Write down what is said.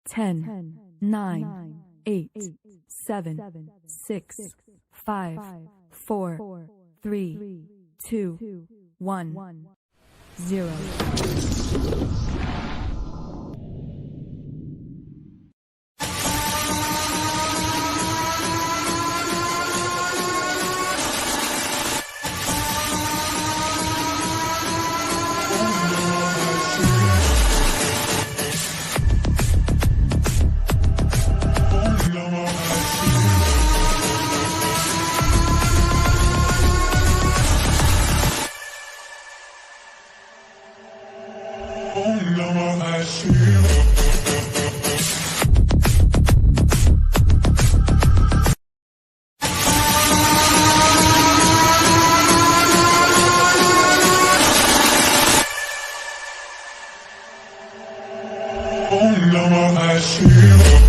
10, 9, 8, 7, 6, 5, 4, 3, 2, 1, 0. Om Namah Shivaya.